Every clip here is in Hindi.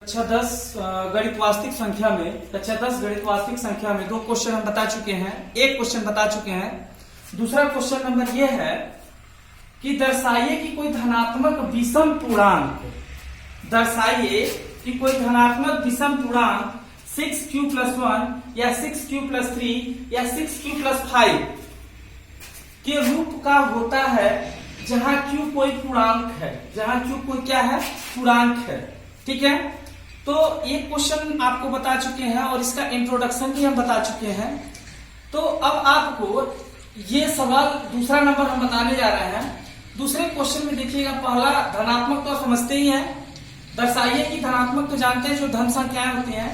कक्षा 10 गणित वास्तविक संख्या में दो क्वेश्चन हम बता चुके हैं। एक क्वेश्चन बता चुके हैं। दूसरा क्वेश्चन नंबर ये है कि दर्शाइए कि कोई धनात्मक विषम पूर्णांक, दर्शाइए कि कोई धनात्मक विषम पूर्णांक 6q+1 या 6q+3 या 6q+5 के रूप का होता है जहां q कोई पूर्णांक है, जहां q कोई क्या है, पूर्णांक है। ठीक है, तो ये क्वेश्चन आपको बता चुके हैं और इसका इंट्रोडक्शन भी हम बता चुके हैं। तो अब आपको ये सवाल दूसरा नंबर हम बताने जा रहे हैं। दूसरे क्वेश्चन में देखिएगा, पहला धनात्मक तो समझते ही हैं, दर्शाइए कि धनात्मक तो जानते हैं जो धन संख्याएं होती हैं।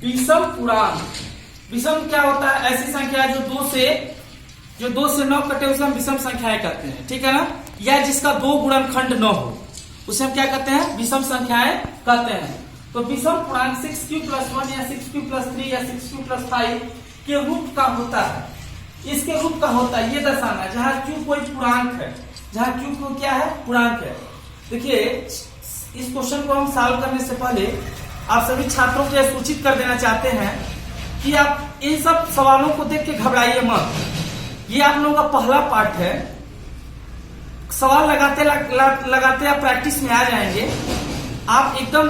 विषम पूर्णांक, विषम क्या होता है, ऐसी संख्या जो दो से 9 कटे उसे हम विषम संख्याएं कहते हैं। ठीक है ना, या जिसका 2 गुणनखंड न हो उसे हम क्या कहते हैं, विषम संख्याएं कहते हैं। तो विषम पूर्णांक 6q+1 या 6q+3 या 6q+5 के रूप का होता है, इसके रूप का होता है, ये दर्शाना है जहां q कोई पूर्णांक है, जहां q को क्या है, पूर्णांक है। देखिए, इस क्वेश्चन को हम सॉल्व करने से पहले आप सभी छात्रों को यह सूचित कर देना चाहते हैं कि आप इन सब सवालों को देख के घबराइए मत। ये आप लोगों का पहला पार्ट है। सवाल लगाते आप प्रैक्टिस में आ जाएंगे। आप एकदम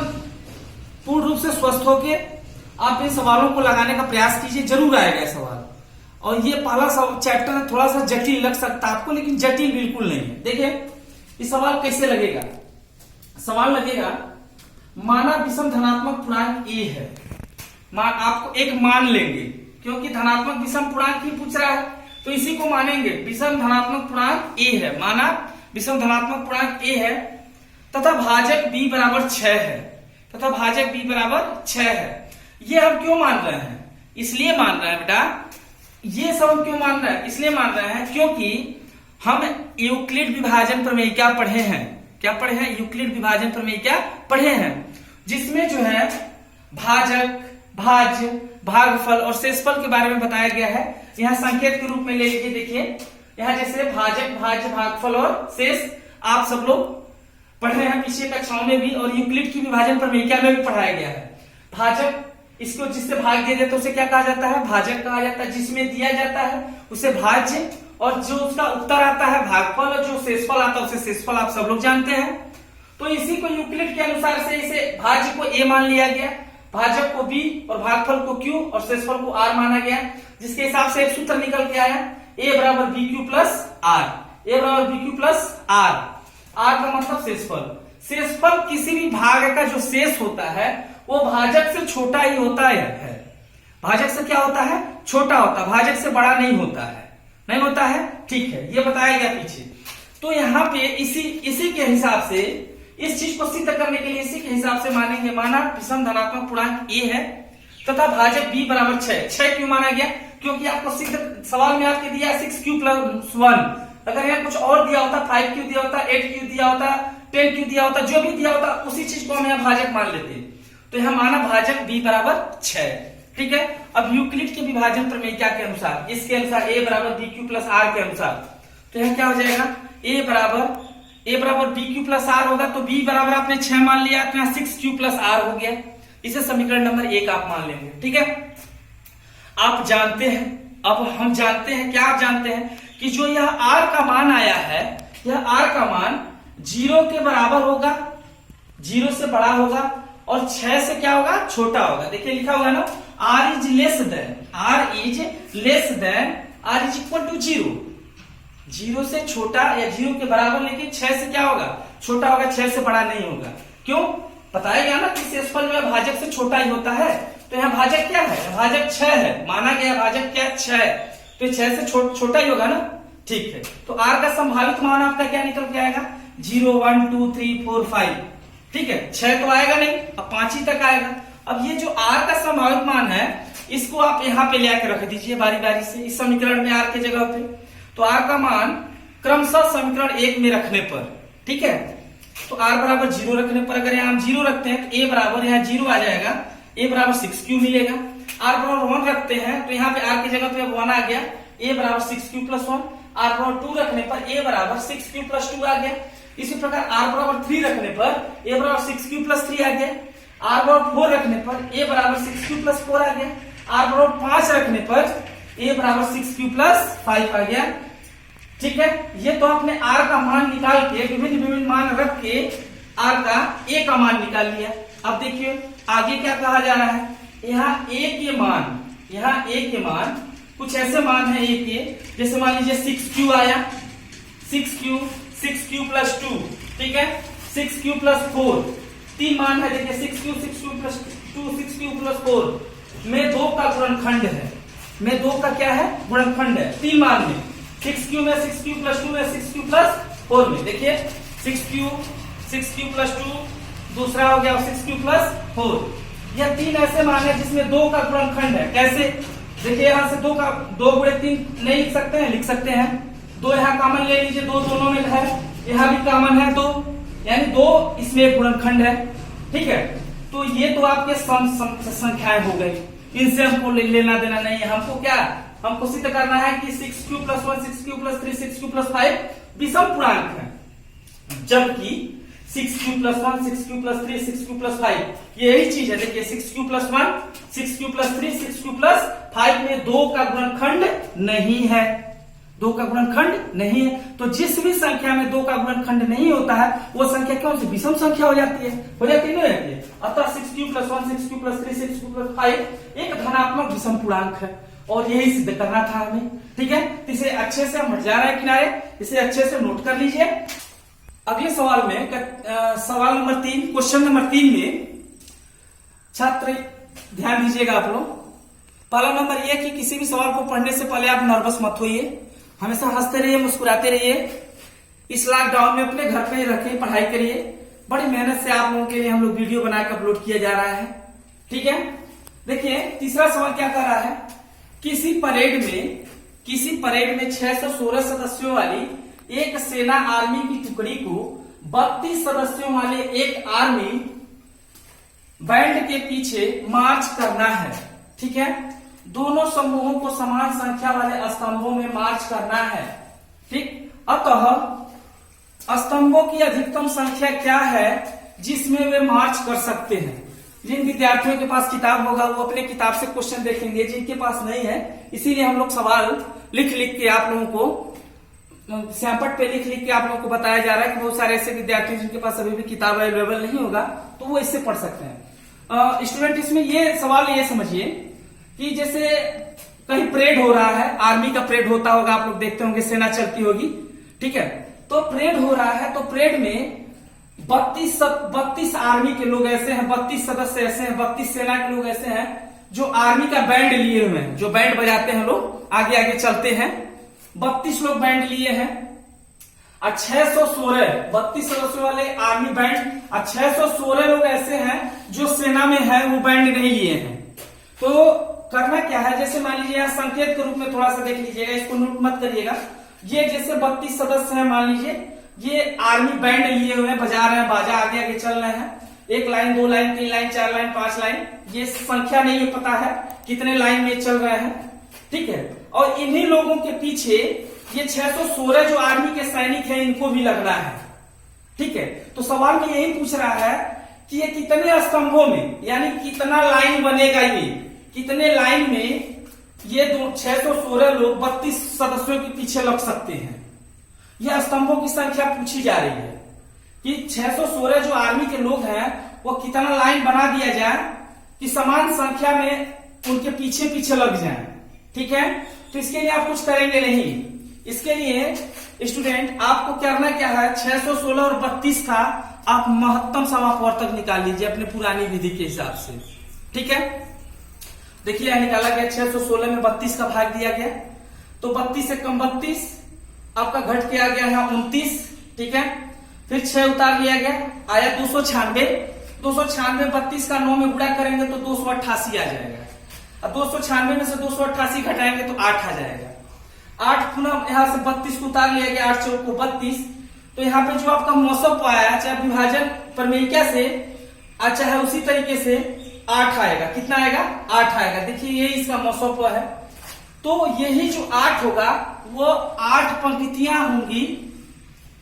पूर्ण रूप से स्वस्थ होके आप इन सवालों को लगाने का प्रयास कीजिए, जरूर आएगा ये सवाल। और ये पहला चैप्टर थोड़ा सा जटिल लग सकता है आपको, लेकिन जटिल बिल्कुल नहीं है। देखिए ये सवाल कैसे लगेगा। सवाल लगेगा, माना विषम धनात्मक पूर्णांक ए है। आपको एक मान लेंगे क्योंकि धनात्मक विषम पूर्णांक ही पूछ रहा है, तो इसी को मानेंगे। विषम धनात्मक पूर्णांक ए है, माना विषम धनात्मक पूर्णांक ए है तथा भाजक b बराबर 6 है, तथा भाजक b बराबर 6 है। ये हम क्यों मान रहे हैं, इसलिए मान रहे हैं बेटा, ये सब हम क्यों मान रहे हैं, इसलिए मान रहे हैं क्योंकि हम यूक्लिड विभाजन प्रमेय क्या पढ़े हैं, क्या पढ़े हैं, यूक्लिड विभाजन प्रमेय क्या पढ़े हैं, जिसमें जो है भाजक, भाज्य, भागफल और शेषफल के बारे में बताया गया है। यहाँ संकेत के रूप में ले लीजिए। देखिए यहाँ जैसे भाजक, भाज्य, भागफल और शेष आप सब लोग पढ़ रहे हैं पिछले कक्षाओं में भी, और यूक्लिड की विभाजन प्रमेय में भी पढ़ाया गया है। भाजक, इसको जिससे भाग दिया जाता है उसे क्या कहा जाता है, भाजक कहा जाता है। जिसमें दिया जाता है उसे भाज्य, और जो उसका उत्तर आता है भागफल, और जो शेषफल आता है उसे शेषफल, आप सब लोग जानते हैं। तो इसी को यूक्लिड के अनुसार से इसे भाज्य को ए मान लिया गया, भाजक को बी और भागफल को क्यू और शेषफल को आर माना गया, जिसके हिसाब से एक सूत्र निकल के आया, ए बराबर B Q plus R, A बराबर B Q plus R. R का मतलब शेषफल। शेषफल किसी भी भाग का जो शेष होता है वो भाजक से छोटा ही होता है। भाजक से क्या होता है, छोटा होता है, भाजक से बड़ा नहीं होता है, नहीं होता है। ठीक है, ये बताया गया पीछे। तो यहाँ पे इसी के हिसाब से, इस चीज को सिद्ध करने के लिए इसी के हिसाब से मानेंगे। माना विषम धनात्मक पूर्णांक ए है तथा भाजक b बराबर 6 क्यों माना गया, क्योंकि आपको सिद्ध सवाल में आपके दिया 6q+1। अगर यहाँ कुछ और दिया होता, 5q दिया होता, 8q दिया होता, 10q दिया होता, जो भी दिया होता उसी चीज को हम यहाँ भाजक मान लेते। तो यहाँ माना भाजक b बराबर 6। ठीक है, अब यूक्लिड के विभाजन प्रमेय के अनुसार, इसके अनुसार a बराबर bq+r के अनुसार, तो यहाँ क्या हो जाएगा, a बराबर bq+r होगा। तो b बराबर आपने 6 मान लिया, तो यहाँ 6q+r हो गया। इसे समीकरण नंबर 1 आप मान लेंगे। ठीक है, आप जानते हैं, अब हम जानते हैं, क्या आप जानते हैं कि जो यह r का मान आया है, यह r का मान 0 के बराबर होगा, 0 से बड़ा होगा, और 6 से क्या होगा, छोटा होगा। देखिए लिखा होगा ना, r is less than, r is equal to 0। 0 से छोटा या 0 के बराबर, लेकिन 6 से क्या होगा, छोटा होगा, 6 से बड़ा नहीं होगा। क्यों, बताया गया ना कि शेषफल में भाजक से छोटा ही होता है। तो यहाँ भाजक क्या है, भाजक 6 है, माना गया भाजक क्या 6 है, तो 6 से छोटा ही होगा ना। ठीक है, तो r का संभावित मान आपका क्या निकल के आएगा, 0 1 2 3 4 5। ठीक है, 6 तो आएगा नहीं, अब 5 ही तक आएगा। अब ये जो r का संभावित मान है, इसको आप यहाँ पे ले आकर रख दीजिए बारी बारी से, इस समीकरण में r की जगह पे। तो r का मान क्रमशः समीकरण 1 में रखने पर, ठीक है, तो r बराबर 0 रखने पर, अगर यहाँ हम 0 रखते हैं तो a बराबर यहाँ 0 आ जाएगा, a बराबर 6q मिलेगा। r बराबर 1 रखते हैं तो यहाँ पे r की जगह पे 1 आ गया, a बराबर 6q+1। r बराबर 2 रखने पर a बराबर 6q+2 आ गया। इसी प्रकार r बराबर 3 रखने पर a बराबर 6q+3 आ गया। r बराबर 4 रखने पर a बराबर 6q प्लस 4 आ गया। r बराबर 5 रखने पर a बराबर 6q प्लस 5 आ गया। ठीक है, ये तो आपने r का मान निकाल के विभिन्न विभिन्न मान रख के r का a का मान निकाल लिया। अब देखिए आगे क्या कहा जा रहा है, यहाँ a के मान कुछ ऐसे मान है a के, जैसे मान लीजिए 6q आया, 6q प्लस 2, ठीक है, 6q प्लस 4, 3 मान है। देखिए 6q प्लस 2, 6q प्लस 4 में 2 का गुणनखंड है, में 2 का क्या है, गुणनखंड है 3 मान में, 6q में 6q प्लस 2 में 6q प्लस 4 में। देखिए 6q प्लस 2, दूसरा हो गया 6q प्लस 4। यह 3 ऐसे मान है जिसमें 2 का गुणनखंड है। कैसे, देखिए यहाँ से 2 गुणे 3 नहीं लिख सकते हैं, लिख सकते हैं। 2 यहाँ कॉमन ले लीजिए, 2 दोनों में है, यहाँ भी कॉमन है 2, यानी 2 इसमें एक गुणनखंड है। ठीक है, तो ये तो आपके संख्याएं हो गई, इनसे हमको लेना देना नहीं है। हमको क्या, हमको सिद्ध करना है कि 6q plus 1, 6q plus 3, 6q plus 5 विषम पूर्णांक है, जबकि 6q plus 1, 6q plus 3, 6q plus 5 यही चीज है। देखिए 6q plus 1, 6q plus 3, 6q plus 5 में 2 का गुणनखंड नहीं है, 2 का गुणनखंड नहीं है। तो जिस भी संख्या में 2 का गुणनखंड नहीं होता है वो संख्या कौन सी, विषम संख्या हो जाती है, नहीं हो जाती है। अतः 6q plus 1, 6q plus 3, 6q plus 5 एक धनात्मक विषम पूर्णांक है, और यही सिद्ध करना था हमें। ठीक है, तो इसे अच्छे से हम हट जा रहे हैं किनारे, इसे अच्छे से नोट कर लीजिए। अगले सवाल में सवाल नंबर 3, क्वेश्चन नंबर 3 में छात्र ध्यान दीजिएगा आप लोग। पहला नंबर यह कि किसी भी सवाल को पढ़ने से पहले आप नर्वस मत होइए, हमेशा हंसते रहिए, मुस्कुराते रहिए। इस लॉकडाउन में अपने घर पे रखे पढ़ाई करिए। बड़ी मेहनत से आप लोगों के लिए हम लोग वीडियो बनाकर अपलोड किया जा रहा है। ठीक है, देखिए तीसरा सवाल क्या कर रहा है, किसी परेड में 616 सदस्यों वाली एक सेना आर्मी की टुकड़ी को 32 सदस्यों वाले एक आर्मी बैंड के पीछे मार्च करना है। ठीक है, दोनों समूहों को समान संख्या वाले स्तंभों में मार्च करना है। ठीक, अतः स्तंभों की अधिकतम संख्या क्या है जिसमें वे मार्च कर सकते हैं। जिन विद्यार्थियों के पास किताब होगा वो अपने किताब से क्वेश्चन देखेंगे, जिनके पास नहीं है इसीलिए हम लोग सवाल लिख के आप लोगों को सैंपट पे लिख के आप लोगों को बताया जा रहा है कि बहुत सारे ऐसे विद्यार्थी जिनके पास अभी भी किताब अवेलेबल नहीं होगा तो वो इससे पढ़ सकते हैं। स्टूडेंट इसमें ये सवाल ये समझिए कि जैसे कहीं परेड हो रहा है, आर्मी का परेड होता होगा, आप लोग देखते होंगे, सेना चलती होगी। ठीक है, तो परेड हो रहा है, तो परेड में 32 आर्मी के लोग ऐसे हैं, 32 सदस्य ऐसे हैं, 32 सेना के लोग ऐसे हैं जो आर्मी का बैंड लिए हुए हैं, जो बैंड बजाते हैं लोग, आगे आगे चलते हैं। 32 लोग बैंड लिए हैं और 616 32 सदस्यों वाले आर्मी बैंड और 616 लोग ऐसे हैं जो सेना में है, वो बैंड नहीं लिए हैं। तो करना क्या है, जैसे मान लीजिए यहाँ संकेत के रूप में थोड़ा सा देख लीजिएगा, इसको नोट मत करिएगा। ये जैसे 32 सदस्य हैं, मान लीजिए ये आर्मी बैंड लिए हुए हैं, बजा रहे हैं बाजा, आगे आगे चल रहे हैं, 1 line 2 line 3 line 4 line 5 line, ये संख्या नहीं है, पता है कितने लाइन में चल रहे हैं। ठीक है, और इन्हीं लोगों के पीछे ये 616 जो आर्मी के सैनिक हैं इनको भी लगना है। ठीक है, तो सवाल में यही पूछ रहा है कि ये कितने स्तंभों में, यानी कितना लाइन बनेगा, ये कितने लाइन में ये 616 लोग 32 सदस्यों के पीछे लग सकते हैं। यह स्तंभों की संख्या पूछी जा रही है कि 616 जो आर्मी के लोग हैं वो कितना लाइन बना दिया जाए कि समान संख्या में उनके पीछे पीछे लग जाए। ठीक है, तो इसके लिए आप कुछ करेंगे नहीं, इसके लिए स्टूडेंट आपको करना क्या है, 616 और 32 का आप महत्तम समापवर्तक निकाल लीजिए अपने पुरानी विधि के हिसाब से। ठीक है, देखिए यहां निकाला गया 616 में 32 का भाग दिया गया, तो 32 से कम 32 आपका घट के आ गया है 29। ठीक है, फिर 6 उतार लिया गया, आया 296। 296 32 का 9 में गुणा करेंगे तो 288 आ जाएगा। अब 296 में से 288 घटाएंगे तो 8 आ जाएगा। 8 पुनः यहाँ से 32 को उतार लिया गया, 8 चौक को 32। तो यहाँ पे जो आपका मौसम आया, चाहे विभाजन प्रमेयिका से चाहे उसी तरीके से 8 आएगा। कितना आएगा, 8 आएगा। देखिए ये इसका मौसम है, तो यही जो 8 होगा वो 8 पंक्तियां होंगी,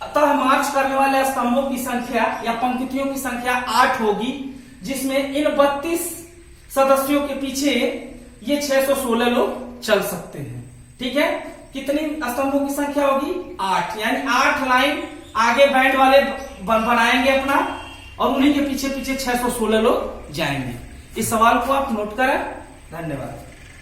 अतः मार्च करने वाले स्तंभों की संख्या या पंक्तियों की संख्या 8 होगी, जिसमें इन 32 सदस्यों के पीछे ये 616 लोग चल सकते हैं। ठीक है, कितनी स्तंभों की संख्या होगी? 8, यानी 8 लाइन आगे बैंड वाले बनाएंगे अपना, और उन्हीं के पीछे पीछे 616 लोग जाएंगे। इस सवाल को आप नोट करें। धन्यवाद।